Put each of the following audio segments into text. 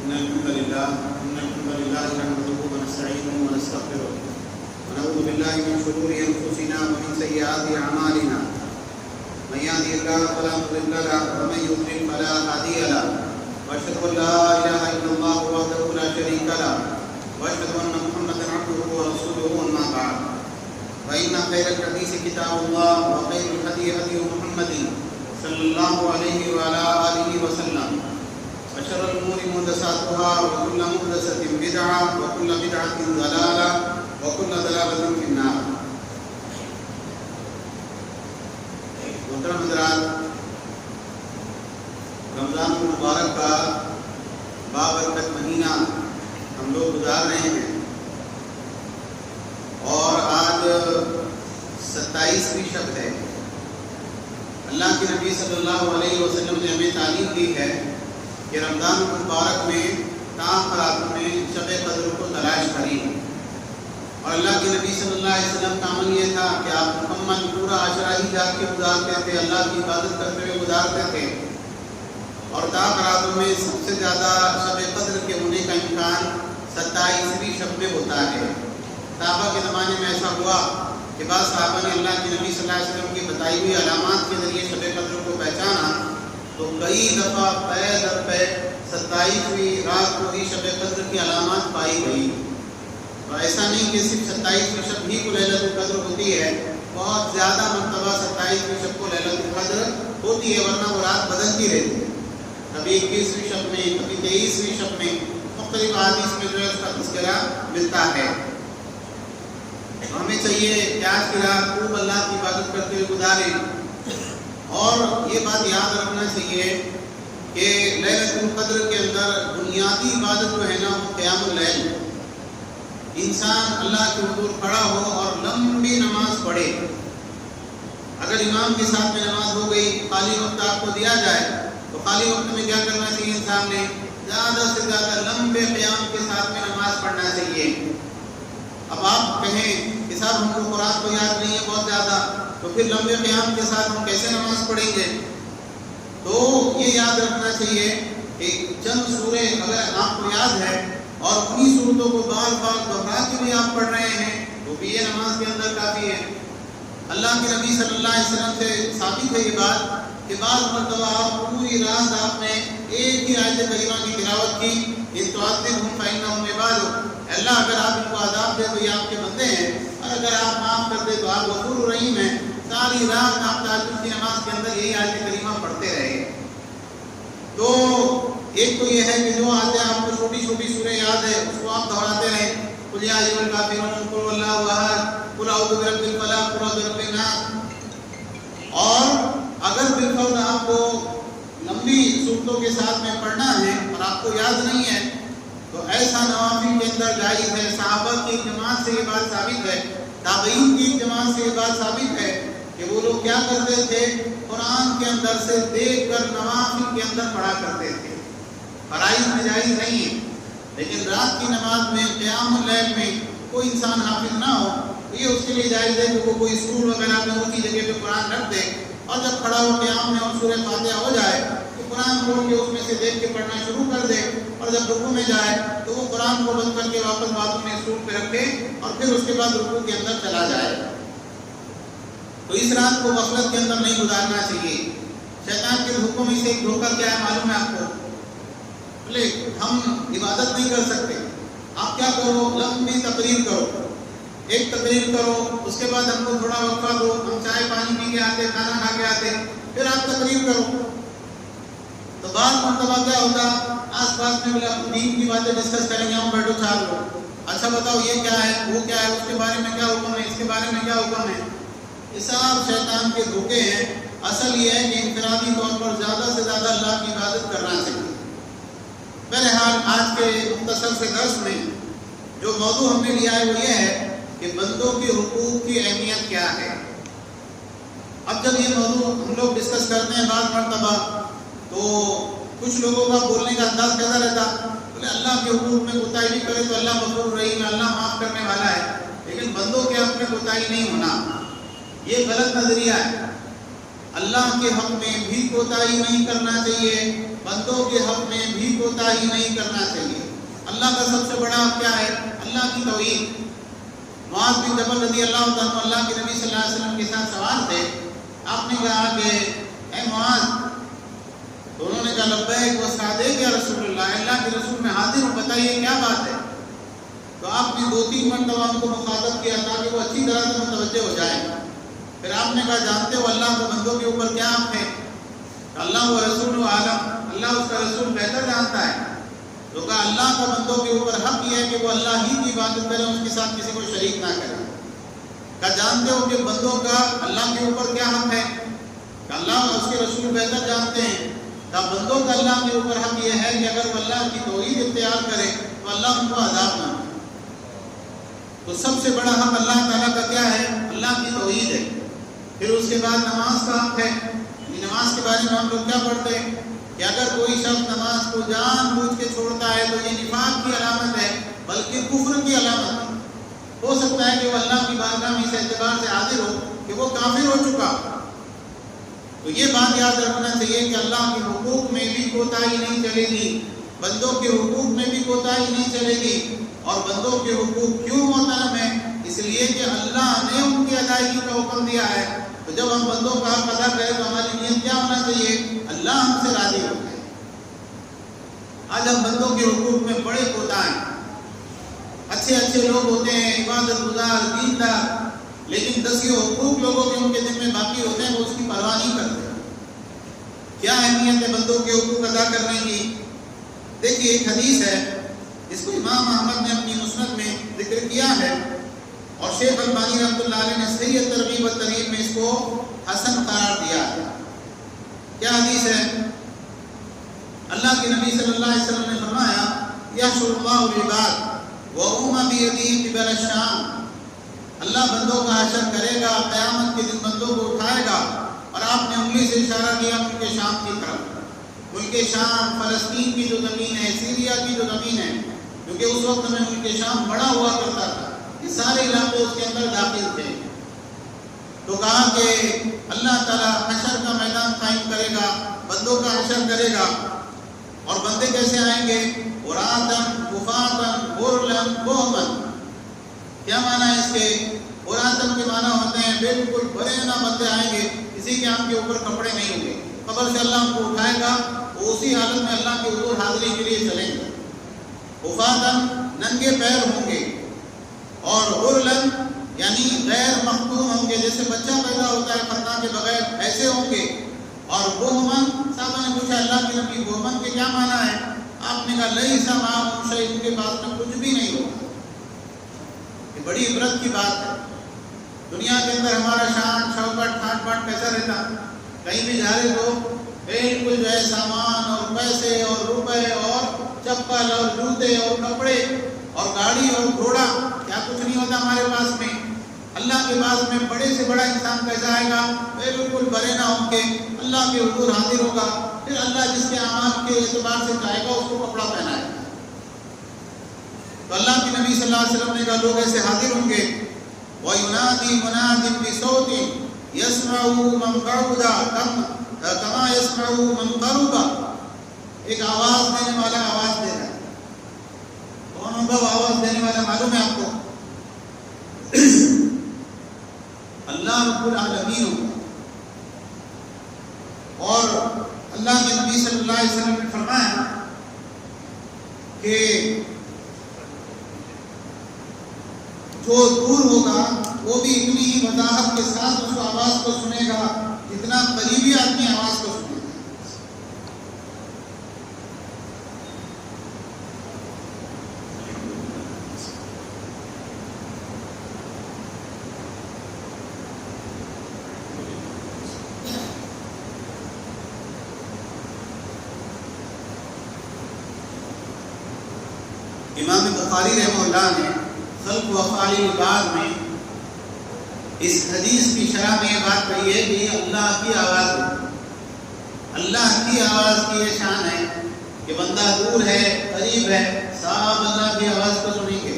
إن الحمد لله نحمده ونستعينه ونستغفره ونعوذ بالله من شرور أنفسنا ومن سيئات أعمالنا من يهده الله فلا مضل له ومن يضلل فلا هادي له وأشهد أن لا إله إلا الله وحده لا شريك له وأشهد أن محمدا عبده ورسوله أما بعد فإن خير الحديث كتاب الله وخير الهدي هدي محمد صلى الله عليه وعلى آله وسلم وشر الأمور محدثاتها وكل محدثة بدعة وكل بدعة ضلالة وكل ضلالة في النار. محترم حضرات، رمضان المبارک کا بابرکت مہینہ ہم لوگ گزار رہے ہیں اور آج 27ویں شب ہے. اللہ کے نبی صلی اللہ علیہ وسلم نے ہمیں تعلیم دی ہے کہ رمضان المبارک میں تمام راتوں میں شب قدر کو تلاش کریں، اور اللہ کے نبی صلی اللہ علیہ وسلم کا عمل یہ تھا کہ آپ مکمل پورا عشرہ ہی جاگ کے گزارتے تھے، اللہ کی عبادت کرتے ہوئے گزارتے تھے. اور تمام راتوں میں سب سے زیادہ شب قدر کے ہونے کا امکان 27ویں شب میں ہوتا ہے. صحابہ کے زمانے میں ایسا ہوا کہ بعض صحابہ نے اللہ کے نبی صلی اللہ علیہ وسلم کی بتائی ہوئی علامات کے ذریعے شب قدر کو پہچانا، تو کئی دفعہ پے در پے 27ویں رات کو ہی شب قدر کی علامات پائی گئی. اور ایسا نہیں کہ صرف 27ویں شب ہی کو لیلۃ القدر ہوتی ہے، بہت زیادہ مرتبہ 27ویں شب کو لیلۃ القدر ہوتی ہے، ورنہ وہ رات بدلتی رہتی ہے. کبھی 21ویں شب میں، کبھی 23ویں شب میں، مختلف احادیث میں جو ہے اس کا تذکرہ ملتا ہے. ہمیں چاہیے کہ آج کی رات خوب اللہ کی عبادت کرتے ہوئے گزاریں، اور یہ بات یاد رکھنا چاہیے کہ لیلۃ القدر کے اندر بنیادی عبادت جو ہے نا وہ قیام اللیل. انسان اللہ کے حضور کھڑا ہو اور لمبی نماز پڑھے. اگر امام کے ساتھ میں نماز ہو گئی، خالی وقت آپ کو دیا جائے، تو خالی وقت میں کیا کرنا چاہیے؟ انسان نے زیادہ سے زیادہ لمبے قیام کے ساتھ میں نماز پڑھنا چاہیے. اب آپ کہیں کہ صاحب ہم کو قرآن کو یاد نہیں ہے بہت زیادہ، تو پھر لمبے قیام کے ساتھ ہم کیسے نماز پڑھیں گے؟ تو یہ یاد رکھنا چاہیے کہ چند سورے اگر آپ کو یاد ہے اور انہی صورتوں کو بار بار دوہرا کے بھی آپ پڑھ رہے ہیں تو بھی یہ نماز کے اندر کافی ہے. اللہ کے نبی صلی اللہ علیہ وسلم سے ثابت ہے یہ بات کہ بعض مرتبہ آپ پوری رات آپ نے ایک ہی آیت کریمہ کی تلاوت کی، ان تعذبہم فإنہم عباد. اللہ اگر آپ ان کو عذاب دے تو یہ آپ کے بندے ہیں، اور اگر آپ معاف کر دے تو آپ غفور الرحیم ہیں. ساری رات آپ تہجد کی نماز کے اندر یہی آیت کریمہ پڑھتے رہے. تو ایک تو یہ ہے کہ جو آیتیں آپ کو چھوٹی چھوٹی سوریں یاد ہے اس کو آپ دہراتے رہیں. قل یا ایھا الکافرون، قل هو اللہ احد، قل اعوذ برب الفلق، قل اعوذ برب الناس. اور اگر بالفرض آپ کو لمبی صورتوں کے ساتھ میں پڑھنا ہے اور آپ کو یاد نہیں ہے تو ایسا نوافل کے اندر جائز ہے. صحابہ کی جماعت سے یہ بات ثابت ہے، تابعین کی جماعت سے یہ بات ثابت ہے کہ وہ لوگ کیا کرتے تھے؟ قرآن کے اندر سے دیکھ کر نوافل کے اندر پڑھا کرتے تھے. فرائض میں جائز نہیں ہے، لیکن رات کی نماز میں قیام اللیل میں کوئی انسان حافظ نہ ہو تو یہ اس کے لیے جائز ہے کہ وہ کوئی اسکول وغیرہ میں اونچی جگہ پہ قرآن رکھ دے، اور جب کھڑا ہو قیام میں اور سورہ فاتحہ ہو جائے تو قرآن کھول کے اس میں سے دیکھ کے پڑھنا شروع کر دے، اور جب رکوع میں جائے تو وہ قرآن کو بند کر کے واپس بازو میں سوٹ پہ رکھے اور پھر اس کے بعد رکوع کے اندر چلا جائے. تو اس رات کو غفلت کے اندر نہیں گزارنا چاہیے. شیطان کے حکم میں سے ایک دھوکہ کیا ہے معلوم ہے آپ کو؟ بولے ہم عبادت نہیں کر سکتے، آپ کیا کرو؟ لمبی تقریر کرو، ایک تقریر کرو، اس کے بعد ہم کو تھوڑا وقفہ دو، ہم چائے پانی پی کے آتے، کھانا کھا کے آتے، پھر آپ تقریر کرو. تو بعض مرتبہ کیا ہوتا؟ آس پاس میں بولا دین کی باتیں ڈسکس کریں گے، ہم بیٹھو 4 لوگ، اچھا بتاؤ یہ کیا ہے، وہ کیا ہے، اس کے بارے میں کیا حکم ہے، اس کے بارے میں کیا حکم ہے. یہ سب شیطان کے دھوکے ہیں. اصل یہ ہے کہ انفرادی طور پر زیادہ سے زیادہ اللہ کی عبادت کرنا چاہیے. بہرحال آج کے مختصر سے درس میں جو موضوع ہم نے لیا ہے وہ یہ ہے کہ بندوں کے حقوق کی اہمیت کیا ہے. اب جب یہ موضوع ہم لوگ ڈسکس کرتے ہیں بعض مرتبہ تو کچھ لوگوں کا بولنے کا انداز کیسا رہتا؟ بولے اللہ کے حقوق میں کوتاہی نہیں کرے تو اللہ غفور رحیم ہے، اللہ معاف کرنے والا ہے، لیکن بندوں کے حق میں کوتاہی نہیں ہونا، یہ غلط نظریہ ہے. اللہ کے حق میں بھی کوتاہی نہیں کرنا چاہیے بندوں کے حق میں بھی کوتاہی نہیں کرنا چاہیے۔ اللہ کا سب سے بڑا حق کیا ہے؟ اللہ کی توحید۔ معاذ بن جبل رضی اللہ عنہ اللہ کے نبی صلی اللہ علیہ وسلم کے ساتھ سوال تھے، آپ نے کہا کہ اے معاذ، تو انہوں نے کہا لبیک و سعدیک یا رسول اللہ، اللہ کے رسول میں حاضر ہوں، بتائیے کیا بات ہے؟ تو آپ نے 2-3 مرتبہ ان کو مخاطب کیا تاکہ وہ اچھی طرح سے متوجہ ہو جائیں۔ پھر آپ نے کہا جانتے ہو اللہ کو بندوں کے اوپر کیا حق ہے؟ اللہ و رسول عالم، اللہ اس کا رسول بہتر جانتا ہے۔ تو کہا اللہ کا بندوں کے اوپر حق یہ ہے کہ وہ اللہ ہی کی عبادت کریں، اس کے ساتھ کسی کو شریک نہ کریں۔ کہا جانتے ہو کہ بندوں کا اللہ کے اوپر کیا حق ہے؟ کہ اللہ اور اس کے رسول بہتر جانتے ہیں۔ کہا بندوں کا اللہ کے اوپر حق یہ ہے کہ اگر وہ اللہ کی توحید اختیار کرے تو اللہ ان کو عذاب نہ دے۔ تو سب سے بڑا حق اللہ تعالیٰ کا کیا ہے؟ اللہ کی توحید ہے۔ پھر اس کے بعد نماز کا حق ہے۔ نماز کے بارے میں ہم لوگ کیا پڑھتے ہیں کہ اگر کوئی شخص نماز کو جان بوجھ کے چھوڑتا ہے تو یہ نفاق کی علامت ہے، بلکہ کفر کی علامت ہے۔ ہو سکتا ہے کہ وہ اللہ کی بارگاہ میں اس اعتبار سے حاضر ہو کہ وہ کافر ہو چکا۔ تو یہ بات یاد رکھنا چاہیے کہ اللہ کے حقوق میں بھی کوتاہی نہیں چلے گی، بندوں کے حقوق میں بھی کوتاہی نہیں چلے گی۔ اور بندوں کے حقوق کیوں محترم ہیں؟ اس لیے کہ اللہ نے ان کی ادائیگی کا حکم دیا ہے۔ تو جب ہم بندوں کا حق ادا کریں تو ہماری نیت کیا ہونا چاہیے؟ اللہ ہم سے راضی ہو جائے۔ آج ہم بندوں کے حقوق میں بڑے کوتاہ ہیں۔ اچھے لوگ ہوتے ہیں، عبادت گزار، دیندار، لیکن 10 حقوق لوگوں کے ان کے دل میں باقی ہوتے ہیں، وہ اس کی پرواہ نہیں کرتے۔ کیا اہمیت ہے بندوں کے حقوق ادا کرنے کی؟ دیکھیے ایک حدیث ہے، اس کو امام احمد نے اپنی مسند میں ذکر کیا ہے، اور شیخ البانی رحمۃ اللہ علیہ نے صحیح ترغیب و ترہیب میں اس کو حسن قرار دیا ہے۔ کیا حدیث ہے؟ اللہ کے نبی صلی اللہ علیہ وسلم نے فرمایا یحشر اللہ العباد وهم بیدہ قبل الشام، اللہ بندوں کا حشر کرے گا، قیامت کے دن بندوں کو اٹھائے گا۔ اور آپ نے انگلی سے اشارہ کیا ملک شام کی طرف۔ ملک شام فلسطین کی جو زمین ہے، سیریا کی جو زمین ہے، کیونکہ اس وقت میں ملک شام بڑا ہوا کرتا تھا، یہ سارے علاقے اس کے اندر داخل تھے۔ تو کہا کہ اللہ تعالیٰ حشر کا میدان قائم کرے گا، بندوں کا حشر کرے گا۔ اور بندے کیسے آئیں گے؟ عراۃً غفاۃً غرلاً بہماً۔ کیا معنی ہے اس کے؟ عراۃً کے معنی ہوتے ہیں بالکل بھرے نہ بندے آئیں گے، کسی کے ہم کے اوپر کپڑے نہیں ہوں گے، قبر سے اللہ ان کو اٹھائے گا، وہ اسی حالت میں اللہ کے حضور حاضری کے لیے چلیں گے۔ غفاۃً ننگے پیر ہوں گے، اور غرلاً یعنی غیر مختون ہوں گے، جیسے بچہ پیدا ہوتا ہے ختنہ کے بغیر، ایسے ہوں گے۔ اور بہمن، صاحبہ نے پوچھا اللہ کے نبی بہمن کے کیا معنی ہے؟ آپ نے کہا لیس معہم شیء، ان کے پاس میں کچھ بھی نہیں ہوگا۔ یہ بڑی عبرت کی بات ہے۔ دنیا کے اندر ہمارا شان شوکت ٹھاٹ باٹ کیسا رہتا؟ کہیں بھی جا رہے تو بالکل جو ہے سامان اور پیسے اور روپے اور چپل اور جوتے اور کپڑے اور گاڑی اور گھوڑا، کیا کچھ نہیں ہوتا ہمارے پاس میں۔ اللہ کے پاس میں بڑے سے بڑا انسان کیسا آئے گا؟ بالکل بھرے نہ ہوں کے اللہ کے حضور حاضر ہوگا، پھر اللہ جس کے اعمال کے اعتبار سے چاہے گا اس کو کپڑا پہنائے گا۔ تو اللہ کے نبی صلی اللہ علیہ وسلم نے کہا لوگ ایسے حاضر ہوں گے۔ وَيُنَادِي مُنَادٍ بِصَوْتٍ يَسْمَعُهُ مَنْ بَعُدَ كَمَا يَسْمَعُهُ مَنْ قَرُبَ۔ ایک آواز دینے والا آواز دے رہا ہے۔ کون ہوگا وہ آواز دینے والا؟ معلوم ہے آپ کو؟ اللہ رب العالمین ہوگا۔ اور اللہ کے نبی صلی اللہ علیہ وسلم نے فرمایا کہ جو دور ہوگا وہ بھی اتنی ہی وضاحت کے ساتھ اس آواز کو سنے گا جتنا قریبی آدمی آواز کو سنے گا۔ امام بخاری رحمہ اللہ نے خلق و افعال العباد میں اس حدیث کی شرح میں یہ بات کہی ہے کہ یہ اللہ کی آواز ہے۔ اللہ کی آواز کی یہ شان ہے کہ بندہ دور ہے، قریب ہے، سب اللہ کی آواز کو سنیں گے۔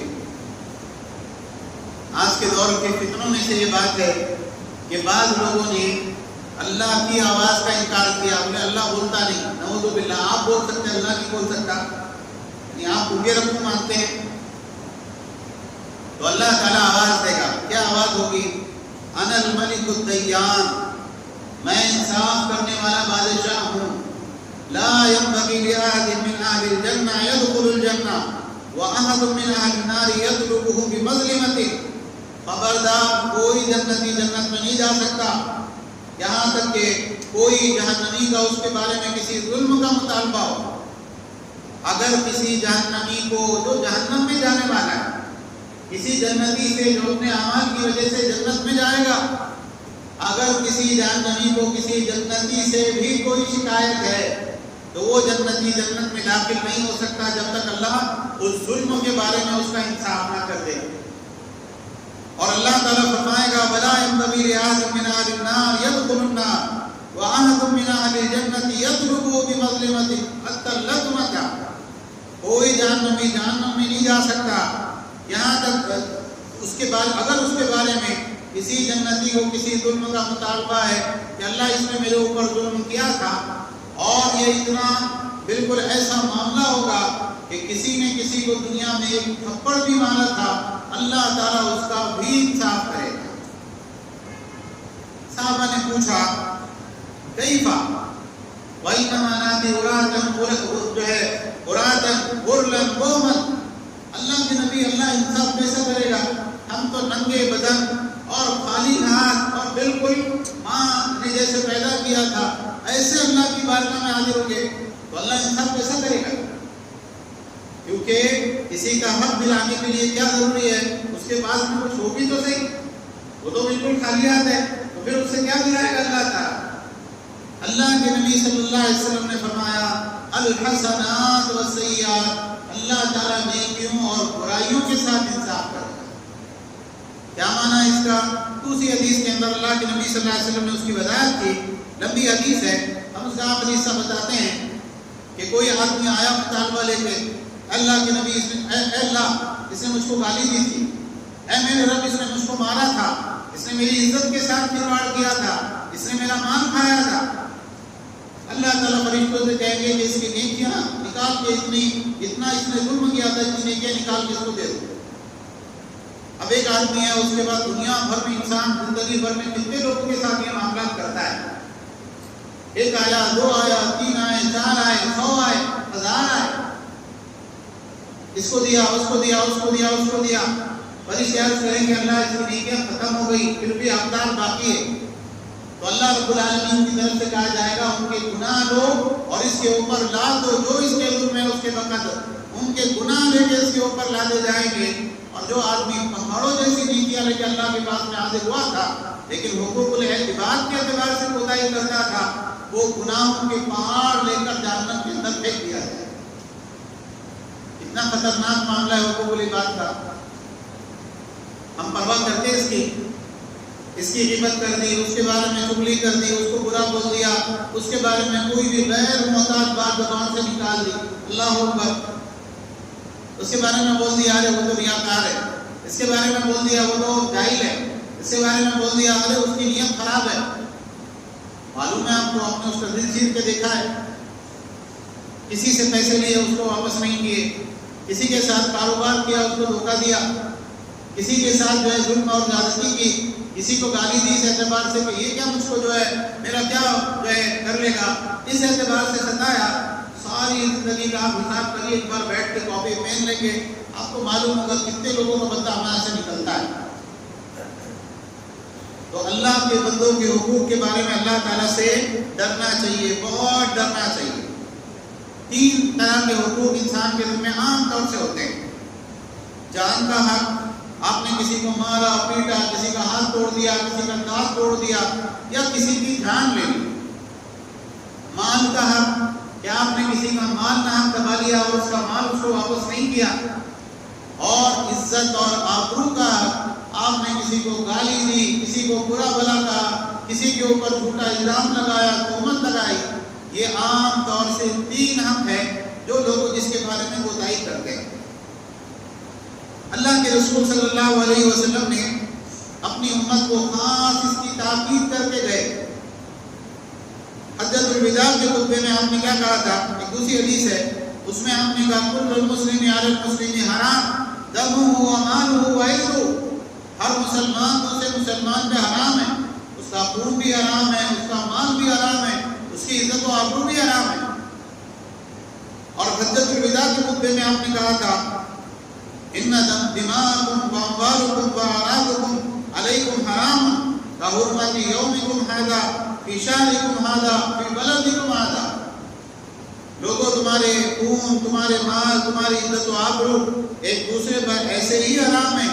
آج کے دور کے فتنوں میں سے یہ بات ہے کہ بعض لوگوں نے اللہ کی آواز کا انکار کیا، بولے اللہ بولتا نہیں، نعوذ باللہ، آپ بول سکتے اللہ نہیں بول سکتا، یعنی آپ ان کے رب کو مانتے ہیں، تو اللہ تعالیٰ آواز دے گا. کیا آواز ہوگی؟ انا الملک الدیان، میں انصاف کرنے والا بادشاہ ہوں. لا ينبغي لأحد من أهل الجنة يدخل الجنة وأحد من أهل النار يطلبه بمظلمته. خبردار کوئی جنتی جنت میں نہیں جا سکتا یہاں تک کہ کوئی جہنمی کا اس کے بارے میں کسی ظلم کا مطالبہ ہو. اگر کسی جہنمی کو جو جہنم میں جانے والا ہے، کسی جنتی سے جو اپنے اعمال کی وجہ سے جنت میں جائے گا، اگر کسی جہنمی کو کسی جنتی سے بھی کوئی شکایت ہے تو وہ جنتی جنت میں داخل نہیں ہو سکتا جب تک اللہ اس ظلم کے بارے میں اس کا انصاف نہ کر دے. اور اللہ تعالیٰ فرمائے گا وَلَا يَنبَغِي لِأَحَدٍ مِّنْ أَهْلِ النَّارِ يَدْخُلُ النَّارَ وَأَحَدٌ مِّنْ أَهْلِ الْجَنَّةِ يَطْلُبُهُ بِمَظْلِمَتِهِ حَتَّى اللَّطْمَةَ. کوئی جہنمی جہنم میں نہیں جا سکتا یہاں تک اس کے بعد اگر اس کے بارے میں کسی جنتی کو کسی ظلم کا مطالبہ ہے کہ اللہ اس نے میرے اوپر ظلم کیا تھا، اور یہ اتنا بالکل ایسا معاملہ ہوگا کہ کسی نے کسی کو دنیا میں ایک تھپڑ بھی مارا تھا، اللہ تعالیٰ اس کا بھی انصاف کرے گا. صحابہ نے پوچھا کیفا وَإِنَّمَا نَأْتِي عُرَاةً غُرْلًا بُهْمًا. اللہ کے نبی اللہ انصاف کیسا کرے گا؟ ہم تو ننگے بدن اور خالی ہاتھ اور بالکل ماں نے جیسے پیدا کیا تھا ایسے اللہ کی بارگاہ میں حاضر ہوں گے، تو اللہ انصاف کیسا کرے گا؟ کیونکہ کسی کا حق دلانے کے لیے کیا ضروری ہے؟ اس کے پاس میں کچھ ہو بھی تو صحیح، وہ تو بالکل خالی ہاتھ ہے، تو پھر اس سے کیا دلائے گا اللہ تعالیٰ؟ اللہ کے نبی صلی اللہ علیہ وسلم نے فرمایا الحسنات والسیئات، اللہ تعالیٰ نیکیوں اور برائیوں کے ساتھ انصاف کرے گا. کیا معنی اس کا؟ دوسری حدیث کے اندر اللہ کے نبی صلی اللہ علیہ وسلم نے اس کی وضاحت کی. لمبی حدیث ہے، ہم اس کا آپ حدیث بتاتے ہیں کہ کوئی آدمی آیا مطالبہ لے کے، اللہ کے نبی اے اللہ اس نے مجھ کو گالی دی تھی، اے میرے رب اس نے مجھ کو مارا تھا، اس نے میری عزت کے ساتھ کھلواڑ کیا تھا، اس نے میرا مال کھایا تھا. اللہ تعالیٰ فرشتوں سے کہیں گے کہ اس کی نیکیاں نکال کے اتنا اس نے ظلم کیا تھا، اتنی نیکیاں نکال کے اس کو دے دو. اب ایک آدمی ہے، اس کے بعد دنیا بھر میں انسان زندگی بھر میں کتنے لوگوں کے ساتھ یہ معاملات کرتا ہے. ایک آیا، دو آیا، تین آئے، چار آئے، 100 آئے، 1000 آئے، اس کو دیا، اس کو دیا، اس کو دیا، اس کو دیا. فرشتے عرض کریں گے اللہ اس کی نیکیاں ختم ہو گئی، پھر بھی حقدار باقی ہے. تو اللہ رب العالمین کی طرف سے کہا جائے گا ان کے گناہ لو اور اس کے اوپر لا دو، جو اس کے ظلم ہے اس کے وقت ان کے گناہ لے کے اس کے اوپر لادے جائیں گے. اور جو آدمی پہاڑوں جیسی نیکیاں لے کے اللہ کے پاس میں حاضر ہوا تھا لیکن حقوق العباد کے اعتبار سے کوتاہی کرتا تھا، وہ گناہوں کے پہاڑ لے کر جہنم کے اندر پھینک دیا جائے. اتنا خطرناک معاملہ ہے حقوق العباد کا. ہم پرواہ کرتے اس کی غیبت کر دی، اس کے بارے میں چغلی کر دی، اس کو برا بول دیا، اس کے بارے میں کوئی بھی غیر محتاط بات زبان سے نکال دی، اللہ اکبر. اس کے بارے میں بول دیا ارے وہ تو ریاکار ہے، اس کے بارے میں بول دیا وہ تو جاہل ہے، اس کے بارے میں بول دیا ارے اس کی نیت خراب ہے. معلوم ہے آپ کو، آپ نے اس کا دل چیر کے دیکھا ہے. کسی سے پیسے لیے اس کو واپس نہیں کیے، کسی کے ساتھ کاروبار کیا اس کو دھوکہ دیا، کسی کے ساتھ جو ہے ظلم اور زیادتی کی، کسی کو گالی دی اس اعتبار سے کہ یہ کیا مجھ کو جو ہے میرا کیا جو ہے کر لے گا، اس اعتبار سے ستایا. ساری زندگی کا آپ حساب کریے، ایک بار بیٹھ کے کاپی پین لیں گے آپ کو معلوم ہوگا کتنے لوگوں کا بدلہ ہمارے سے نکلتا ہے. تو اللہ کے بندوں کے حقوق کے بارے میں اللہ تعالیٰ سے ڈرنا چاہیے، بہت ڈرنا چاہیے. 3 طرح کے حقوق انسان کے دل میں عام طور سے ہوتے ہیں. جان کا حق، آپ نے کسی کو مارا پیٹا، کسی کا ہاتھ توڑ دیا، کسی کا دانت توڑ دیا یا کسی کی جان لے لی. مال کا حق، کہ آپ نے کسی کا مال ناحق دبا لیا اور اس کا مال اس کو واپس نہیں کیا. اور عزت اور آبرو کا حق، آپ نے کسی کو گالی دی، کسی کو برا بھلا کہا، کسی کے اوپر جھوٹا الزام لگایا، تہمت لگائی. یہ عام طور سے 3 حق ہے جو لوگ جس کے بارے میں کوتاہی کرتے ہیں. اللہ کے رسول صلی اللہ علیہ وسلم نے اپنی امت کو خاص اس کی تاکید کر کے گئے حجۃ الوداع کے خطبے میں آپ نے کیا کہا تھا؟ ایک دوسری حدیث ہے، اس میں آپ نے کہا کل المسلم علی المسلم حرام دمہ و مالہ و عرضہ، ہر مسلمان دوسرے مسلمان پہ حرام ہے، اس کا خون بھی حرام ہے، اس کا مال بھی حرام ہے، اس کی عزت و آبرو بھی حرام ہے۔ اور حجۃ الوداع کے خطبے میں آپ نے کہا تھا ان دماءکم واموالکم واعراضکم علیکم حرام کحرمت یومکم ھذا فی شہرکم ھذا فی بلدکم ھذا، لوگوں تمہارے خون، تمہارے مال، تمہاری عزت و آبرو ایک دوسرے پر ایسے ہی حرام ہے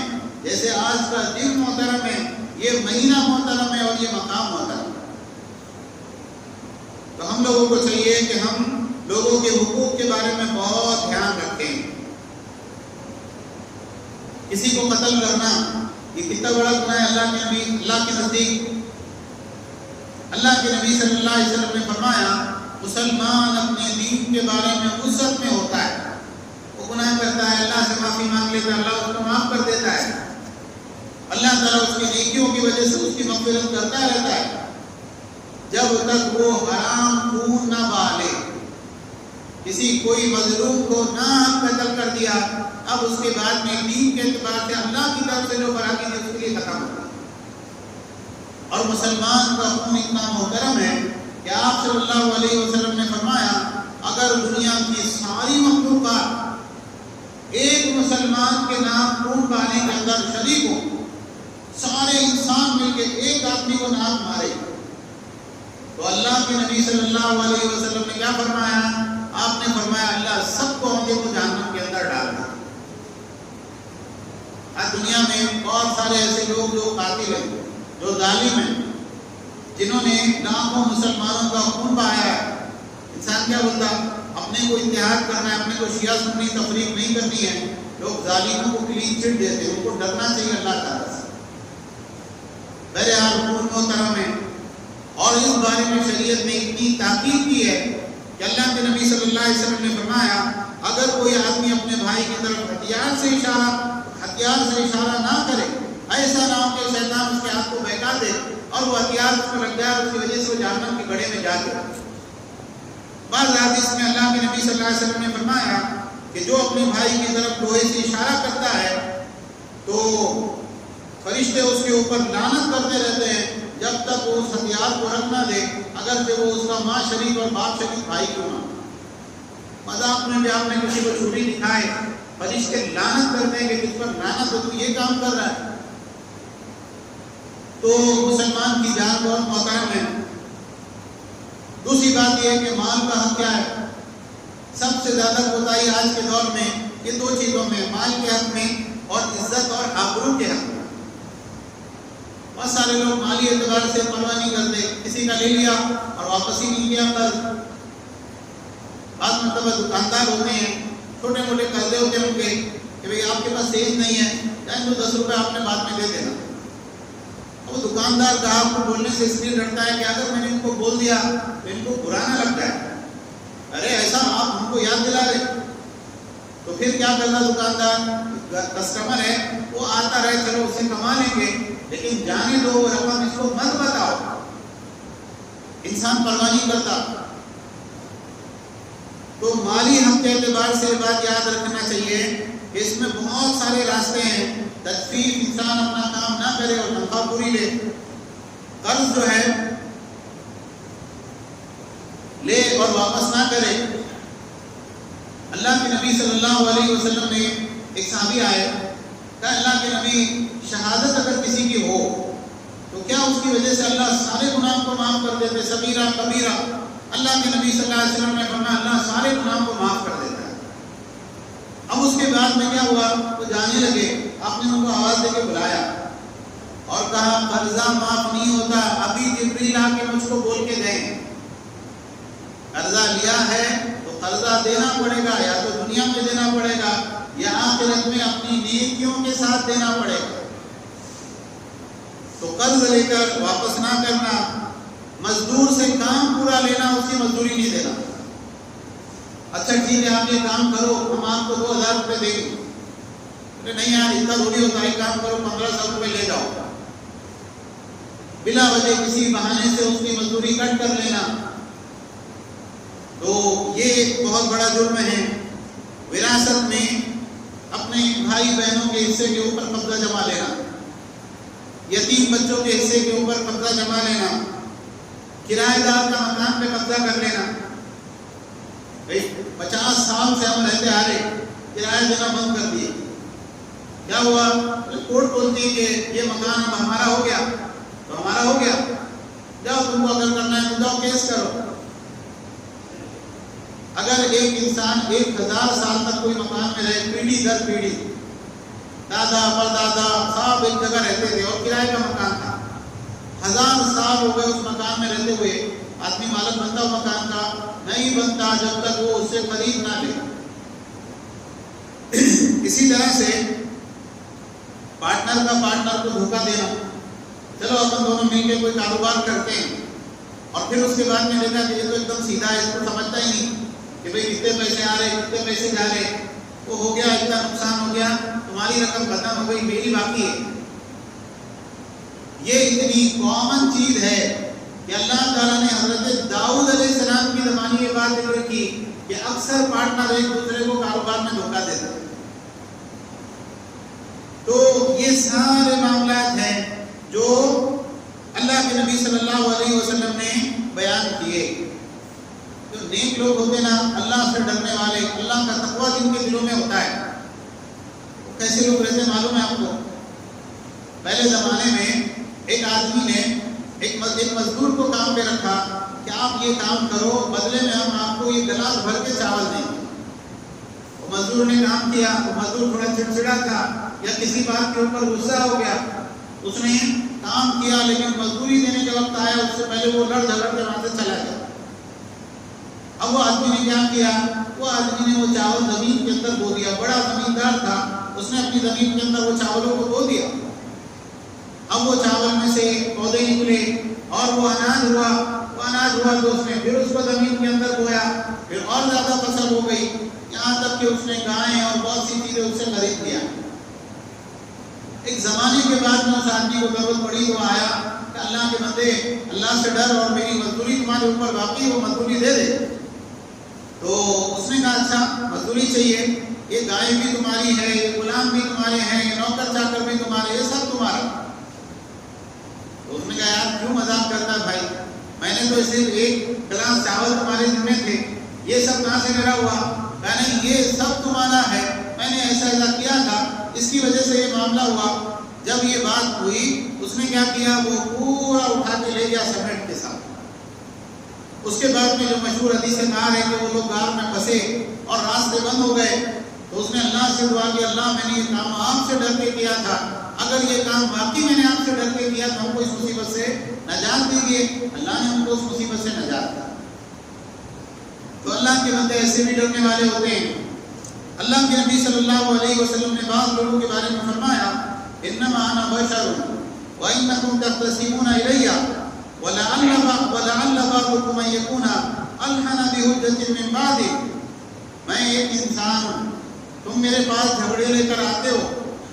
جیسے آج کا دن محترم ہے، یہ مہینہ محترم ہے اور یہ مقام محترم ہے۔ تو ہم لوگوں کو چاہیے کہ ہم لوگوں کے حقوق کے بارے میں بہت دھیان رکھیں۔ کسی کو قتل کرنا یہ کتنا بڑا گناہ ہے اللہ کے نزدیک۔ اللہ کے نبی صلی اللہ علیہ وسلم نے فرمایا مسلمان اپنے دین کے بارے میں وسعت میں ہوتا ہے، وہ گناہ کرتا ہے، اللہ سے معافی مانگ لیتا ہے، اللہ اس کو معاف کر دیتا ہے، اللہ تعالیٰ اس کی نیکیوں کی وجہ سے اس کی مغفرت کرتا رہتا ہے جب تک وہ حرام خون نہ بہا لے۔ کسی کوئی مظلوم کو ناحق قتل کر دیا، اب اس کے بعد میں دین کے اعتبار سے اللہ کی طرف سے جو فراغی تھی اس کے لیے ختم ہوگا۔ اور مسلمان کا خون اتنا محترم ہے کہ آپ صلی اللہ علیہ وسلم نے فرمایا اگر دنیا کی ساری مخلوقات ایک مسلمان کے نام خون بہانے کے اندر شریک ہو، سارے انسان مل کے ایک آدمی کو ناک مارے، تو اللہ کے نبی صلی اللہ علیہ وسلم نے کیا فرمایا؟ آپ نے فرمایا اللہ سب کو ہم کو جہنم کے اندر ڈال دے۔ آج دنیا میں بہت سارے ایسے لوگ جو قاتل ہیں، جو ظالم ہیں، جنہوں نے لاکھوں مسلمانوں کا خون بہایا ہے۔ انسان کیا بولتا؟ اپنے کو اتحاد کرنا ہے، اپنے کو شیعہ سنی تفریق نہیں کرنی ہے، لوگ ظالموں کو کلین چٹ دیتے ہیں، ان کو ڈرنا چاہیے اللہ تعالیٰ سے۔ بہرحال خون محترم ہے، اور اس بارے میں شریعت نے اتنی تاکید کی ہے کہ اللہ کے نبی صلی اللہ علیہ وسلم نے فرمایا اگر کوئی آدمی اپنے بھائی کی طرف ہتھیار سے اشارہ نہ کرے، ایسا نہ ہو کہ شیطان اس کے ہاتھ کو بہکا دے اور وہ ہتھیار اس کو لگ جائے، اس کی وجہ سے وہ جہنم کے گڑھے میں جا گیا۔ بعض حدیث میں اللہ کے نبی صلی اللہ علیہ وسلم نے فرمایا کہ جو اپنے بھائی کی طرف لوہے سے اشارہ کرتا ہے تو فرشتے اس کے اوپر لعنت کرتے رہتے ہیں جب تک وہ اس ہتھیار کو رکھ نہ دے، اگرچہ وہ اس کا ماں شریف اور باپ شریف بھائی کیوں نہ۔ مذاق میں بھی آپ نے کسی کو چھری دکھائے، فرشتے لعنت کرتے ہیں کہ کس پر لعنت ہو، تو یہ کام کر رہا ہے۔ تو مسلمان کی جان بہت محترم ہے۔ دوسری بات یہ ہے کہ مال کا حق کیا ہے؟ سب سے زیادہ کوتاہی آج کے دور میں یہ دو چیزوں میں، مال کے حق میں اور عزت اور آبرو کے حق میں۔ بہت سارے لوگ مالی اعتبار سے پرواہ نہیں کرتے، کسی کا لے لیا اور واپس ہی نہیں کیا قرض۔ بعض مرتبہ دکاندار ہوتے ہیں، چھوٹے موٹے قرضے ہوتے ہیں ان کے کہ بھئی آپ کے پاس تیز نہیں ہے، چاہے تو 10 روپے آپ نے بعد میں دے دینا۔ وہ دکاندار گاہک کو بولنے سے اس لیے ڈرتا ہے کہ اگر میں نے ان کو بول دیا تو ان کو برا نہ لگ جائے، ارے ایسا آپ ہم کو یاد دلا رہے، تو پھر کیا کرنا دکاندار؟ کسٹمر ہے وہ آتا رہے، چلو اسے کما لیں گے لیکن جانے دو وہ رقم، اس کو مت بتاؤ۔ انسان پرواہ نہیں کرتا۔ تو مالی حق کے اعتبار سے بات یاد رکھنا چاہیے کہ اس میں بہت سارے راستے ہیں۔ تدفیف، انسان اپنا کام نہ کرے اور تنخواہ پوری لے۔ قرض جو ہے لے اور واپس نہ کرے۔ اللہ کے نبی صلی اللہ علیہ وسلم نے ایک صحابی آئے، کہا اللہ کے نبی شہادت اگر کسی کی ہو تو کیا اس کی وجہ سے اللہ سارے گناہ کو معاف کر دیتے؟ صغیرہ کبیرہ۔ اللہ کے نبی صلی اللہ علیہ وسلم نے فرمایا اللہ سارے گناہ کو معاف کر دیتا ہے۔ اب اس کے بعد میں کیا ہوا؟ وہ جانے لگے، آپ نے ان کو آواز دے کے بلایا اور کہا قرضہ معاف نہیں ہوتا، ابھی جبریل آ کے مجھ کو بول کے گئے قرضہ لیا ہے تو قرضہ دینا پڑے گا، یا تو دنیا میں دینا پڑے گا یا آخرت میں اپنی نیکیوں کے ساتھ دینا پڑے گا۔ تو قرض لے کر واپس نہ کرنا، مزدور سے کام پورا لینا، اس کی مزدوری نہیں دینا۔ اچھا ٹھیک ہے آپ یہ کام کرو، ہم آپ کو 2000 روپے دیں گے۔ نہیں یار اتنا تھوڑی ہوتا ہے، کام کرو 1500 روپے لے جاؤ۔ بلا وجہ کسی بہانے سے اس کی مزدوری کٹ کر لینا، تو یہ ایک بہت بڑا جرم ہے، وراثت میں اپنے بھائی بہنوں کے حصے کے اوپر قبضہ جما لینا، یتیم بچوں کے حصے کے اوپر قبضہ جما لینا، کرایہ دار کا مکان پہ قبضہ کر لینا۔ 50 سال سے ہم رہتے آ رہے، کرایہ دینا بند کر دیے، کیا ہوا؟ کورٹ بولتی ہے کہ یہ مکان اب ہمارا ہو گیا، تو ہمارا ہو گیا، جاؤ تم کو اگر کرنا ہے تو جاؤ کیس کرو۔ اگر ایک انسان 1000 سال تک کوئی مکان میں رہے، پیڑھی در پیڑھی، دادا پردادا سب ایک جگہ رہتے تھے اور کرائے کا مکان تھا، 1000 سال ہو گئے اس مکان میں رہتے ہوئے، آدمی مالک بنتا ہو مکان کا؟ نہیں بنتا جب تک وہ اس سے خرید نہ لے۔ اسی طرح سے پارٹنر کا پارٹنر کو دھوکہ دینا، چلو اپن دونوں مل کے کوئی کاروبار کرتے ہیں، اور پھر اس کے بعد میں دیکھا کہ یہ تو ایک دم سیدھا ہے، اس کو سمجھتا ہی نہیں کہ بھئی کتنے پیسے آ رہے کتنے پیسے جا رہے، وہ ہو گیا اتنا نقصان ہو گیا، تمہاری رقم ختم ہو گئی، میری باقی ہے۔ یہ اتنی کامن چیز ہے کہ اللہ تعالیٰ نے حضرت داؤد علیہ السلام کی زمانے یہ بات ذکر کی کہ اکثر پارٹنر ایک دوسرے کو کاروبار میں دھوکہ دیتے ہیں۔ تو یہ سارے معاملات ہیں جو اللہ کے نبی صلی اللہ علیہ وسلم نے بیان کیے۔ جو نیک لوگ ہوتے نا، اللہ سے ڈرنے والے، اللہ کا تقویٰ جن کے دلوں میں ہوتا ہے، وہ کیسے لوگ رہتے معلوم ہے آپ کو؟ پہلے زمانے میں ایک آدمی نے ایک مزدور کو کام پہ رکھا کہ آپ یہ کام کرو، بدلے میں ہم آپ کو یہ گلاس بھر کے چاول دیں گے۔ وہ مزدور نے کام کیا، وہ مزدور تھوڑا چڑچڑا تھا یا کسی بات کے اوپر غصہ ہو گیا، اس نے کام کیا لیکن مزدوری دینے کا وقت آیا اس سے پہلے وہ لڑ جھگڑ کے وہاں سے چلا گیا۔ اب وہ آدمی نے کیا کیا؟ وہ آدمی نے وہ چاول زمین کے اندر بو دیا، بڑا زمیندار تھا، اس نے اپنی زمین کے اندر وہ چاولوں کو بو دیا۔ اب وہ چاول میں سے پودے نکلے اور وہ اناج ہوا تو اس نے پھر اس کو زمین کے اندر بویا، پھر اور زیادہ فصل ہو گئی، یہاں تک کہ اس نے گائیں اور بہت سی چیزیں اس سے خرید لیا۔ ایک زمانے کے بعد میں اس آدمی کو ضرورت پڑی تو آیا کہ اللہ کے بندے، اللہ سے ڈر اور میری مزدوری تمہارے اوپر باقی، وہ مزدوری دے دے۔ تو اس نے کہا اچھا مزدوری چاہیے، یہ گائے بھی تمہاری ہے، یہ غلام بھی تمہارے ہیں، یہ نوکر چاکر بھی تمہارے، یہ سب تمہارا۔ تو اس نے کہا یار کیوں مذاق کرتا ہے بھائی، میں نے تو صرف ایک گلاس چاول تمہارے ذمہ تھے، یہ سب کہاں سے میرا ہوا؟ کہا نہیں یہ سب تمہارا ہے، میں نے ایسا کیا تھا، اس کی وجہ سے یہ معاملہ ہوا۔ جب یہ بات ہوئی اس نے کیا کیا؟ وہ پورا اٹھا کے لے گیا سمیٹ کے ساتھ۔ اس کے بعد میں جو مشہور حدیث کہا ہے کہ وہ لوگ غار میں پھنسے اور راستے بند ہو گئے، تو اس نے اللہ سے دعا کی اللہ میں نے یہ کام آپ سے ڈر کے کیا تھا، اگر یہ کام واقعی میں نے آپ سے ڈر کے کیا تو ہم کو اس مصیبت سے نجات دیجیے۔ اللہ نے ہم کو اس مصیبت سے نجات دی۔ تو اللہ کے بندے ایسے بھی ڈرنے والے ہوتے ہیں۔ اللہ کے نبی صلی اللہ علیہ وسلم نے بعض لوگوں کے بارے میں فرمایا انما انا بشر وانکم تختصمون الی ولعل بعضکم ان یکون الحن بحجۃ من بعد، میں ایک انسان ہوں، تم میرے پاس جھگڑے لے کر آتے ہو،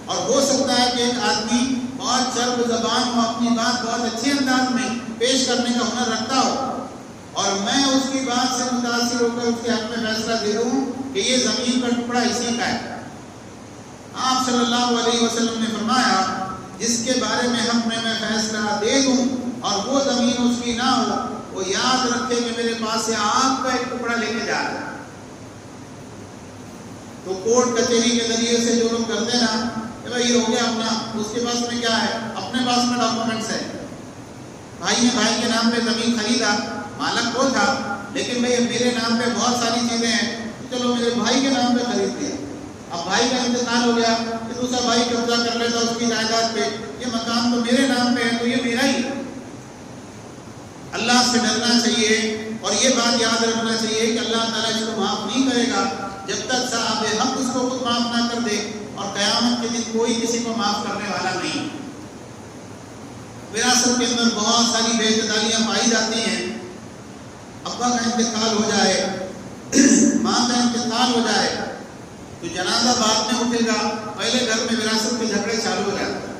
اور ہو سکتا ہے کہ ایک آدمی بہت چرب زبان ہو، اپنی بات بہت اچھے انداز میں پیش کرنے کا ہنر رکھتا ہو، اور میں اس کی بات سے متاثر ہو کر اس کے حق میں فیصلہ دے دوں کہ یہ زمین کا ٹکڑا اسی کا ہے۔ آپ صلی اللہ علیہ وسلم نے فرمایا جس کے بارے میں حق میں فیصلہ دے دوں اور وہ زمین اس کی نہ ہو، وہ یاد رکھے کہ میرے پاس سے آگ کا ایک ٹکڑا لے کے جا رہا ہے۔ تو کورٹ کچہری کے ذریعے سے جو لوگ کرتے ہیں نا کہ بھائی یہ ہو گیا اپنا، اس کے پاس میں کیا ہے؟ اپنے پاس میں ڈاکومنٹس ہے، بھائی نے بھائی کے نام پہ زمین خریدا، مالک وہ تھا، لیکن بھائی میرے نام پہ بہت ساری چیزیں ہیں، چلو میرے بھائی کے نام پہ خرید لیا۔ اب بھائی کا انتقال ہو گیا کہ دوسرا بھائی قبضہ کر لیتا اس کی جائیداد پہ، یہ مکان تو میرے نام پہ ہے تو یہ میرا ہی۔ اللہ سے ڈرنا چاہیے اور یہ بات یاد رکھنا چاہیے کہ اللہ تعالیٰ اس کو معاف نہیں کرے گا جب تک صاحب حق اس کو خود معاف نہ کر دے، اور قیامت کے دن کوئی کسی کو معاف کرنے والا نہیں۔ وراثت کے اندر بہت ساری بے اعتدالیاں پائی جاتی ہیں، ابا کا انتقال ہو جائے، ماں کا انتقال ہو جائے تو جنازہ بعد میں اٹھے گا، پہلے گھر میں وراثت کے جھگڑے چالو ہو جاتے ہیں۔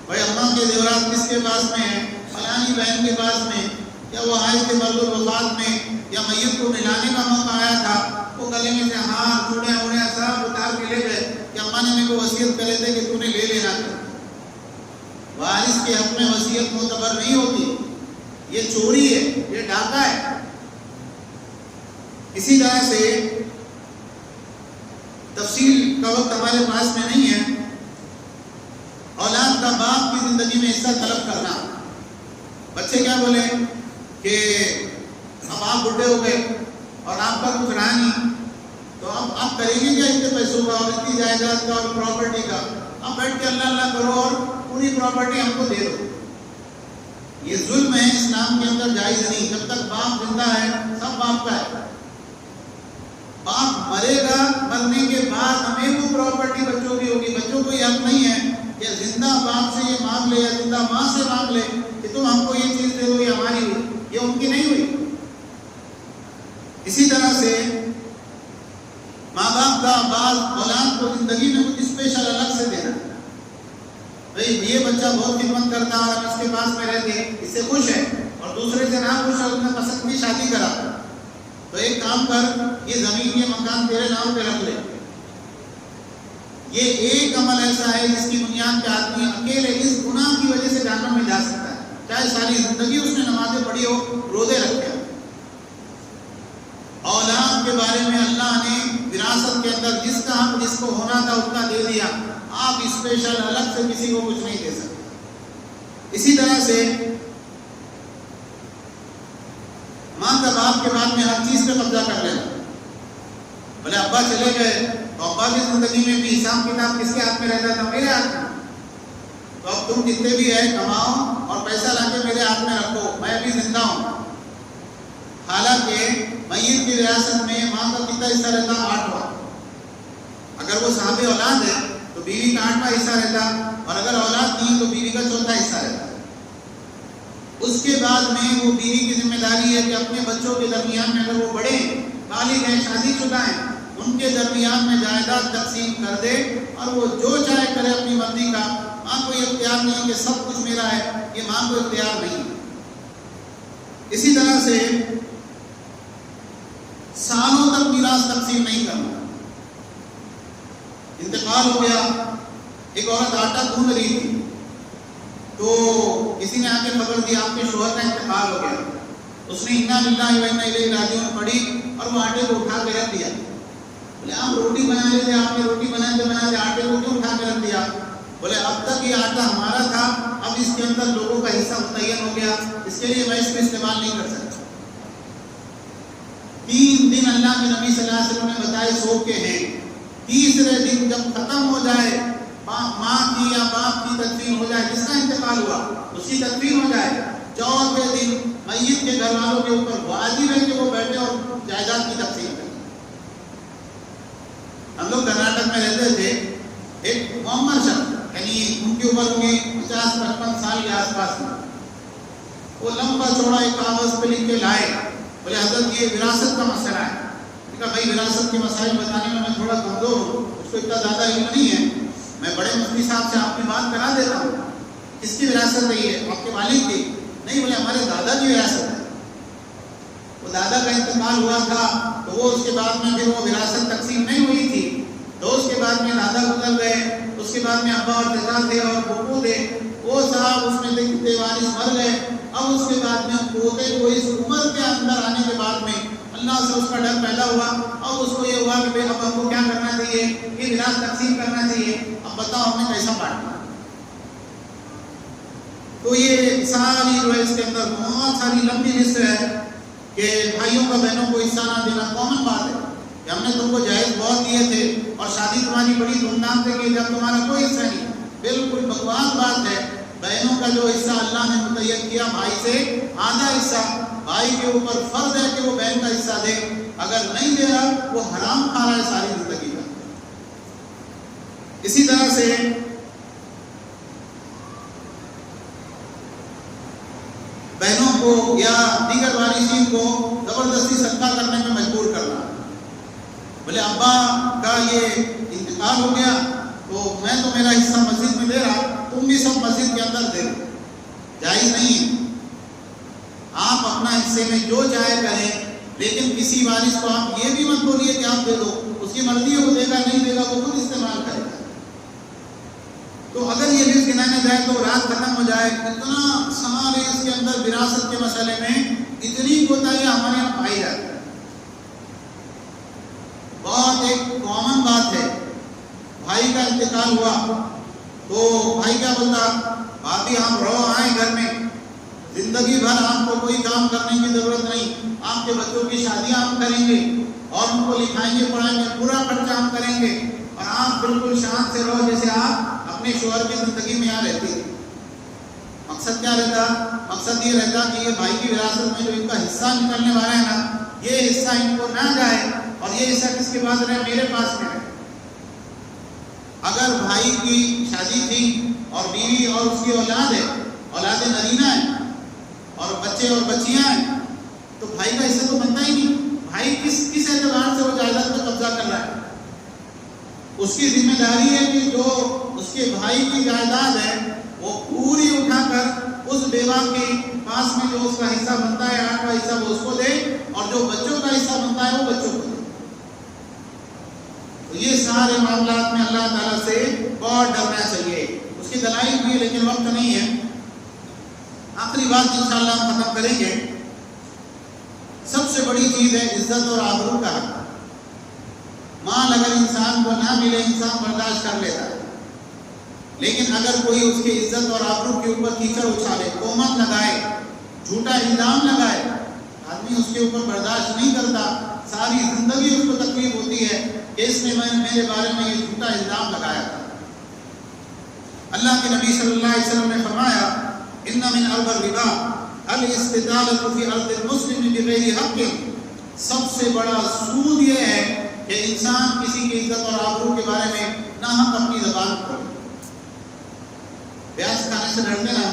بھائی اماں کے زیورات کس کے پاس میں ہیں؟ فلانی بہن کے پاس میں، یا وہ آئے تھے مرد الوفات میں یا میت کو ملانے کا موقع آیا تھا، وہ گلے میں سے ہار چوڑیاں سب اتار کے لے گئے کہ اماں نے میرے کو وصیت کرے تھے کہ تو نے لے لینا تھا۔ وارث کے حق میں وصیت معتبر نہیں ہوتی، یہ چوری ہے، یہ ڈاکہ ہے۔ اسی طرح سے تفصیل کا وقت ہمارے پاس میں نہیں ہے، اولاد کا باپ کی زندگی میں حصہ طلب کرنا۔ بچے کیا بولے کہ اب آپ بڈھے ہو گئے اور آپ کا کچھ رہا نہیں، تو اب آپ کریں گے کیا اتنے پیسوں کا اور اتنی جائیداد کا اور پراپرٹی کا؟ اب بیٹھ کے اللہ اللہ کرو اور پوری پراپرٹی ہم کو دے دو۔ یہ ظلم ہے، اسلام کے اندر جائز نہیں۔ جب تک باپ زندہ ہے سب باپ کا ہے۔ باپ مرے گا، مرنے کے بعد ہمیں وہ پراپرٹی بچوں کی ہوگی۔ بچوں کو یہ حق نہیں ہے کہ زندہ باپ سے یہ مانگ لے یا زندہ ماں سے مانگ لے کہ تم ہم کو یہ چیز دے دو، یہ ہماری ہوئی، یہ ان کی نہیں ہوئی۔ اسی طرح سے ماں باپ کا بعض اولاد کو زندگی میں کچھ اسپیشل الگ سے دینا۔ بھئی یہ بچہ بہت خدمت کرتا ہے اور اس کے پاس میں رہتے اس سے خوش ہے، اور دوسرے سے نہ خوش ہے، اس نے پسند کی شادی کرا، تو ایک کام کر، یہ زمین یہ مکان تیرے نام پہ رکھ لے۔ یہ ایک عمل ایسا ہے جس کی بنیاد پہ آدمی اکیلے اس گناہ کی وجہ سے جہنم میں جا سکتا ہے، چاہے ساری زندگی اس نے نمازیں پڑھی ہو، روزے رکھے ہو۔ اولاد کے بارے میں اللہ نے وراثت کے اندر جس کا حق جس کو ہونا تھا اتنا دے دیا، آپ اسپیشل الگ سے کسی کو کچھ نہیں دے سکتے۔ اسی طرح سے ماں کا باپ کے بعد میں ہر چیز پہ قبضہ کر لینا۔ بولے ابا چلے گئے تو ابا کی زندگی میں بھی حساب کتاب کس کے ہاتھ میں رہتا تھا؟ میرے ہاتھ میں۔ تو اب تم جتنے بھی ہے کماؤ اور پیسہ لا کے میرے ہاتھ میں رکھو، میں ابھی زندہ ہوں۔ حالانکہ میت کی وراثت میں ماں کا کتنا حصہ رہتا؟ 8واں۔ اگر وہ صاحب اولاد ہے تو بیوی کا 8واں حصہ رہتا، اور اگر اولاد نہیں تو بیوی کا 4تھا حصہ رہتا۔ اس کے بعد میں وہ بیوی کی ذمہ داری ہے کہ اپنے بچوں کے درمیان میں اگر وہ بڑے بالغ ہیں، شادی شدہ ہیں، ان کے درمیان میں جائیداد تقسیم کر دے، اور وہ جو چاہے کرے اپنی مرضی کا۔ ماں کو یہ اختیار نہیں کہ سب کچھ میرا ہے، یہ ماں کو اختیار نہیں۔ اسی طرح سے سالوں تک میراث تقسیم نہیں کرنا۔ انتقال ہو گیا، ایک عورت آٹا گوندھ رہی تھی، تو کسی نے آ کے خبر دی آپ کے شوہر کا انتقال ہو گیا۔ اس نے انا للہ و انا الیہ راجعون پڑھی اور وہ آٹے کو اٹھا کے رکھ دیا۔ بولے آپ روٹی بنا لیتے، آپ نے روٹی بناتے آٹے کو کیوں اٹھا کے رکھ دیا؟ بولے اب تک یہ آٹا ہمارا تھا، اب اس کے اندر لوگوں کا حصہ متعین ہو گیا، اس کے لیے میں اس کو استعمال نہیں کر سکتا۔ 3 دن اللہ کے نبی صلی اللہ علیہ وسلم نے بتائے سوگ کے ہیں۔ تیسرے دن جب ختم ہو جائے، ماں کی یا باپ کی تدفین ہو جائے، جس کا انتقال ہوا اس کی تدفین ہو جائے، 4ویں دن میت کے گھر والوں کے اوپر واجب ہے کہ وہ بیٹھے اور جائیداد کی تقسیم کریں۔ ہم لوگ کرناٹک میں رہتے تھے، ایک معمر شخص، یعنی ان کی عمر ہوگی 50-55 سال کے آس پاس میں، وہ لمبا چوڑا ایک کاغذ پہ لکھ کے لائے، بولے حضرت یہ وراثت کا مسئلہ ہے۔ کہا بھائی وراثت کے مسائل بتانے میں تھوڑا کمزور ہوں، اس کو اتنا زیادہ علم نہیں ہے، میں بڑے مفتی صاحب سے آپ کی بات کرا دیتا ہوں۔ کس کی وراثت ہے یہ؟ آپ کے والد کی؟ نہیں، بولے ہمارے دادا کی وراثت ہے۔ وہ دادا کا انتقال ہوا تھا تو وہ اس کے بعد میں پھر وہ وراثت تقسیم نہیں ہوئی تھی، تو اس کے بعد میں دادا گزر گئے، اس کے بعد میں ابا اور چچا تھے اور پھوپھو تھے، وہ صاحب اس میں دیکھتے وارث مر گئے۔ اب اس کے بعد میں پوتے کو اس عمر کے اندر آنے کے بعد میں اللہ سے اس کا ڈر پیدا ہوا، اب اس کو یہ ہوا کہ اب ہم کو کیا کرنا چاہیے، یہ وراثت تقسیم کرنا چاہیے، اب بتاؤ ہم نے کیسا بانٹنا۔ تو یہ ساری جو ہے اس کے اندر بہت ساری لمبی لسٹ ہے کہ بھائیوں کا بہنوں کو حصہ نہ دینا کامن بات ہے کہ ہم نے تم کو جائز بہت دیے تھے اور شادی تمہاری بڑی دھوم دھام سے کی، جب تمہارا کوئی حصہ نہیں۔ بالکل بکواس بات ہے۔ بہنوں کا جو حصہ اللہ نے متعین کیا بھائی سے آدھا حصہ، بھائی کے اوپر فرض ہے کہ وہ بہن کا حصہ دے، اگر نہیں دے رہا وہ حرام کھا رہا ہے ساری زندگی کا۔ اسی طرح سے بہنوں کو یا دیگر وارثین کو زبردستی صدقہ کرنے میں مجبور کرنا۔ بولے ابا کا یہ انتقال ہو گیا تو میں تو میرا حصہ مسجد میں دے رہا، تم بھی سب مسجد کے اندر دے دو، جائز نہیں ہے۔ آپ اپنا حصے میں جو چاہے کریں، لیکن کسی وارث کو آپ یہ بھی مت بولیے کہ آپ دے دو، اس کی مرضی ہے، وہ دے گا نہیں دے گا وہ خود استعمال کرے گا۔ تو اگر یہ رزق گنانے جائے تو رات ختم ہو جائے، اتنا سارے اس کے اندر وراثت کے مسئلے میں اتنی کوتاہیاں ہمارے یہاں پائی جاتی ہیں۔ بہت ایک کامن بات ہے، بھائی کا انتقال ہوا تو بھائی کیا بولتا، بھابھی آپ رہو آئیں گھر میں، زندگی بھر آپ کو کوئی کام کرنے کی ضرورت نہیں، آپ کے بچوں کی شادیاں ہم کریں گے اور ان کو لکھائیں گے پڑھائیں گے، پورا خرچہ ہم کریں گے، اور آپ بالکل شان سے رہو جیسے آپ اپنے شوہر کی زندگی میں یہاں رہتے ہیں۔ مقصد کیا رہتا؟ مقصد یہ رہتا کہ یہ بھائی کی وراثت میں جو ان کا حصہ نکلنے والا ہے نا، یہ حصہ ان کو نہ جائے، اور یہ حصہ کس کے پاس رہے؟ میرے پاس میں رہے۔ اگر بھائی کی شادی تھی اور بیوی اور اس کی اولاد ہے، اولاد نرینہ ہے اور بچے اور بچیاں ہیں، تو بھائی کا حصہ تو بنتا ہی نہیں۔ بھائی کس اعتبار سے وہ جائیداد پر قبضہ کر رہا ہے؟ اس کی ذمہ داری ہے کہ جو اس کے بھائی کی جائیداد ہے وہ پوری اٹھا کر اس بیوہ کے پاس میں جو اس کا حصہ بنتا ہے، آٹھ کا حصہ وہ اس کو دے، اور جو بچوں کا حصہ بنتا ہے وہ بچوں کو دے۔ تو یہ سارے معاملات میں اللہ تعالیٰ سے بہت ڈرنا چاہیے۔ اس کی دلائل بھی ہے لیکن وقت نہیں ہے۔ آخری بات انشاءاللہ ہم ختم کریں گے۔ سب سے بڑی چیز ہے عزت اور آبرو کا حق۔ مال اگر انسان کو نہ ملے انسان برداشت کر لیتا ہے، لیکن اگر کوئی اس کی عزت اور آبرو کے اوپر کیچڑ اچھالے، تہمت لگائے، جھوٹا الزام لگائے، آدمی اس کے اوپر برداشت نہیں کرتا، ساری زندگی اس کو تکلیف ہوتی ہے کہ اس نے میرے بارے میں یہ جھوٹا الزام لگایا تھا۔ اللہ کے نبی صلی اللہ علیہ وسلم نے فرمایا، ان من ارب الربا الاستدالۃ فی ارض المسلم بغیر حق۔ سب سے بڑا سود یہ ہے کہ انسان کسی کی عزت اور آبرو کے بارے میں ناحق اپنی زبان کھولے۔ بیاج کھانے سے ڈرتے نا،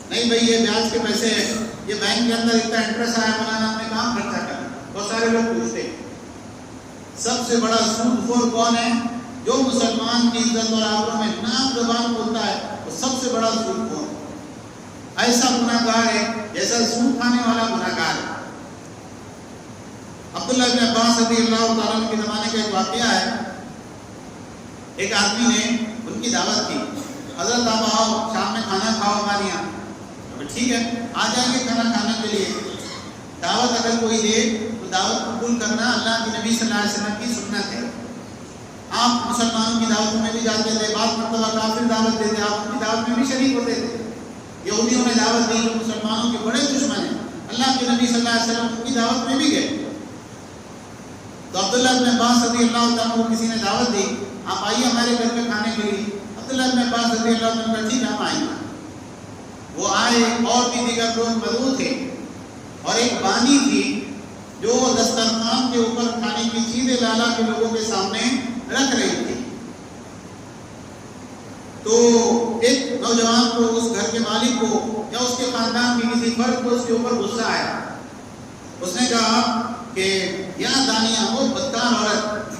نہیں بھائی یہ بیاج کے پیسے ہیں، یہ بینک کے اندر اتنا انٹرسٹ آیا مولانا ہم نے کام خرچہ کرنا، بہت سارے لوگ پوچھتے ہیں۔ سب سے بڑا سود خور کون ہے؟ جو مسلمان کی عزت اور آبرو میں ناحق زبان کھولتا ہے، وہ سب سے بڑا سود خور ہے۔ ایسا گناہ گار ہے جیسا سود کھانے والا گناہ گار ہے۔ عبداللہ بن عباس رضی اللہ تعالیٰ عنہ کے زمانے کا ایک واقعہ ہے۔ ایک آدمی نے ان کی دعوت کی، حضرت آپ آؤ شام میں کھانا کھاؤ ہمارے یہاں۔ ٹھیک ہے آ جائیں گے کھانا کھانے کے لیے۔ دعوت اگر کوئی دے تو دعوت قبول کرنا اللہ کے نبی صلی اللہ علیہ وسلم کی سنت ہے۔ آپ مسلمانوں کی دعوتوں میں بھی جاتے تھے، بعض مرتبہ کافر دعوت دیتے، آپ ان کی دعوت میں بھی شریک ہوتے تھے۔ یہودیوں نے دعوت دی جو مسلمانوں کے بڑے دشمن ہیں، اللہ کے نبی صلی اللہ علیہ وسلم ان کی دعوت میں بھی گئے۔ تو عبداللہ بن عباس رضی اللہ عنہ کو کسی نے دعوت دی، آپ آئیے ہمارے گھر پہ کھانے کے لیے۔ عبداللہ بن عباس رضی اللہ عنہ کا ٹھیک ہے ہم آئیں گے۔ وہ آئے، اور بھی دیگر لوگ موجود تھے، اور ایک بانی تھی جو دسترخوان کے اوپر کھانے کی چیزیں لالا کے لوگوں کے سامنے رکھ رہی تھی۔ تو ایک نوجوان کو، اس گھر کے مالک کو یا اس کے خاندان کے کسی فرد کو اس کے اوپر غصہ آیا۔ اس نے کہا کہ یا دانیہ، وہ بدکار عورت،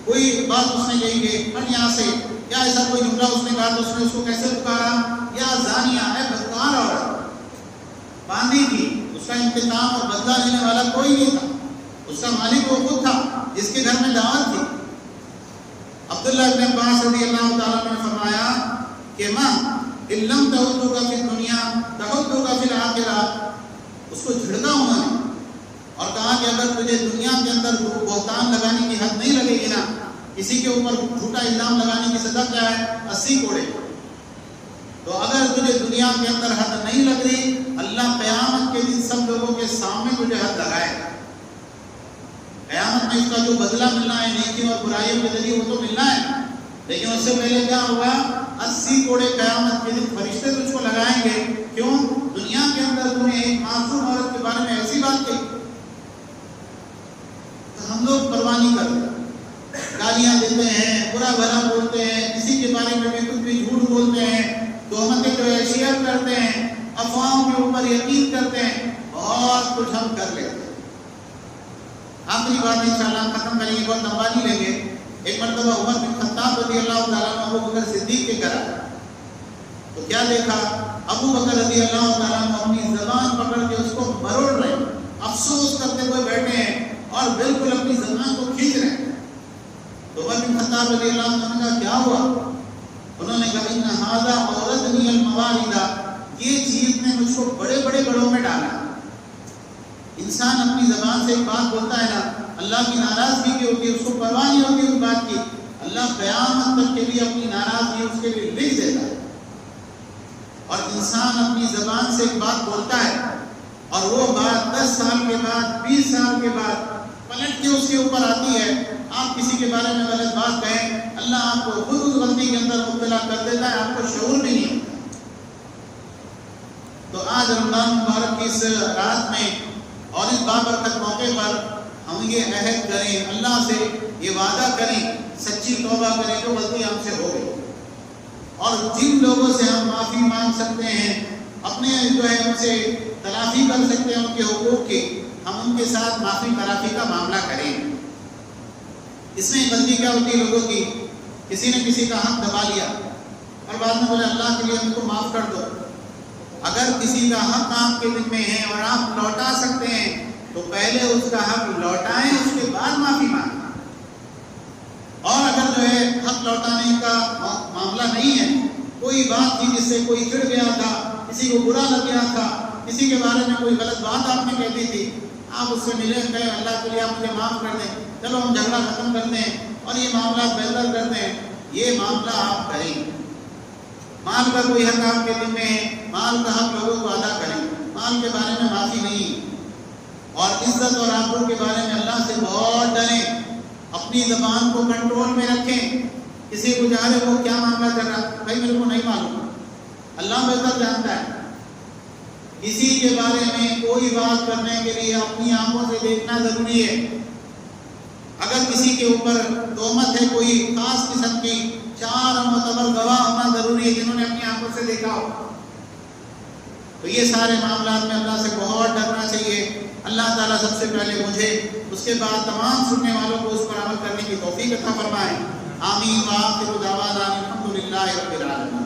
کوئی بات اس نے کہی کہ ہٹ یہاں سے، یا ایسا کوئی جملہ اس نے کہا تو اس نے اس کو کیسے پکارا؟ یا زانیہ، ہے بدکار عورت۔ باندھی تھی، اس کا انتقام اور بدلہ لینے والا کوئی نہیں تھا، اس کا مالک وہ خود تھا جس کے گھر میں دعوت تھی۔ عبداللہ بن عباس رضی اللہ تعالیٰ نے فرمایا کہ ماں ان لم تعدک فی الدنیا تعدک فی الآخرہ۔ اس کو جھڑکا انہوں نے اور کہا کہ اگر تجھے دنیا کے اندر بہتان لگانے کی حد نہیں لگے گی نا، کسی کے اوپر جھوٹا الزام لگانے کی سزا کیا ہے؟ 80 کوڑے۔ تو اگر تجھے دنیا کے اندر حد نہیں لگ رہی، اللہ قیامت کے دن سب لوگوں کے سامنے تجھے حد لگائے گا۔ قیامت میں اس کا جو بدلہ ملنا ہے نیکیوں اور برائیوں کے ذریعے وہ تو ملنا ہے، لیکن اس سے پہلے کیا ہوگا؟ 80 کوڑے قیامت کے دن فرشتے تجھ کو لگائیں گے۔ کیوں؟ دنیا کے اندر تم نے ایک معصوم عورت کے بارے میں ایسی بات کہی۔ ہم لوگ پرواہ نہیں کرتے، گالیاں دیتے ہیں، برا بھلا بولتے ہیں، کسی کے بارے میں بھی کچھ بھی جھوٹ بولتے ہیں، تہمتیں جو ہے شیئر کرتے ہیں، افواہوں کے اوپر یقین کرتے ہیں، بہت کچھ ہم کر لیتے ہیں۔ آخری بات انشاءاللہ ہم ختم کریں گے، بہت لمبا نہیں لیں گے۔ ایک مرتبہ عمر بن خطاب رضی اللہ تعالیٰ عنہ ابو بکر صدیق کے گھر آیا تو کیا دیکھا؟ ابو بکر رضی اللہ تعالیٰ عنہ اپنی زبان پکڑ کے اس کو مروڑ رہے ہیں، افسوس کرتے ہوئے بیٹھے ہیں اور بالکل اپنی زبان کو کھینچ رہے ہیں. تو عمر بن خطاب رضی اللہ عنہ نے کہا کیا ہوا؟ انہوں نے کہا ان ھذا اوردنی الموارد، یہ چیز نے مجھ کو بڑے بڑے گڑھوں میں ڈالا. انسان اپنی زبان سے ایک بات بولتا ہے نا، اللہ کی ناراضگی کی ہوتی ہے، اس کو پرواہ نہیں ہوتی اس بات کی، اللہ قیامت تک کے لیے اپنی ناراضگی اس کے لیے لکھ دیتا ہے. اور انسان اپنی زبان سے ایک بات بولتا ہے اور وہ بات 10 سال کے بعد 20 سال کے بعد پلٹ کے اس کے اوپر آتی ہے. آپ کسی کے بارے میں غلط بات کہیں، اللہ آپ کو خود اس غلطی کے اندر مبتلا کر دیتا ہے، آپ کو شعور بھی نہیں ہوتا. تو آج رمضان مبارک کی اس رات میں اور اس بابرکت موقع پر ہم یہ عہد کریں، اللہ سے یہ وعدہ کریں، سچی توبہ کریں جو غلطی ہم سے ہو گئی، اور جن لوگوں سے ہم معافی مانگ سکتے ہیں، اپنے جو ہے ان سے تلافی کر سکتے ہیں ان کے حقوق کی، ہم ان کے ساتھ معافی تلافی کا معاملہ کریں. اس میں غلطی کیا ہوتی ہے لوگوں کی؟ کسی نے کسی کا حق دبا لیا اور بعد میں بولے اللہ کے لیے ہم کو معاف کر دو. اگر کسی کا حق آپ کے ذمہ ہے اور آپ لوٹا سکتے ہیں تو پہلے اس کا حق لوٹائیں، اس کے بعد معافی مانگیں. اور اگر جو ہے حق لوٹانے کا معاملہ نہیں ہے، کوئی بات تھی جس سے کوئی چڑ گیا تھا، کسی کو برا لگ گیا تھا، کسی کے بارے میں کوئی غلط بات آپ نے کہہ دی تھی، آپ اس سے ملے گئے اللہ کے لیے آپ مجھے معاف کر دیں، چلو ہم جھگڑا ختم کرتے ہیں اور یہ معاملات بہتر کرتے ہیں، یہ معاملہ آپ کریں. مال کا کوئی حق آپ کے ذمہ ہے، مال کا حق لوگوں کو ادا کریں، مال کے بارے میں معافی نہیں. اور عزت اور آبرو کے بارے میں اللہ سے بہت ڈریں، اپنی زبان کو کنٹرول میں رکھیں. کسی کو جا رہے وہ کیا معاملہ کر رہا بھائی میرے کو نہیں معلوم، اللہ بہتر جانتا ہے. کسی کے بارے میں کوئی بات کرنے کے لیے اپنی آنکھوں سے دیکھنا ضروری ہے. اگر کسی کے اوپر تہمت ہے کوئی خاص قسم کی، 4 معتبر گواہ ہونا ضروری ہے جنہوں نے اپنی آنکھوں سے دیکھا ہو. تو یہ سارے معاملات میں اللہ سے بہت ڈرنا چاہیے. اللہ تعالیٰ سب سے پہلے مجھے، اس کے بعد تمام سننے والوں کو اس پر عمل کرنے کی توفیق عطا فرمائے. آمین. وآخر دعوانا الحمدللہ رب العالمین.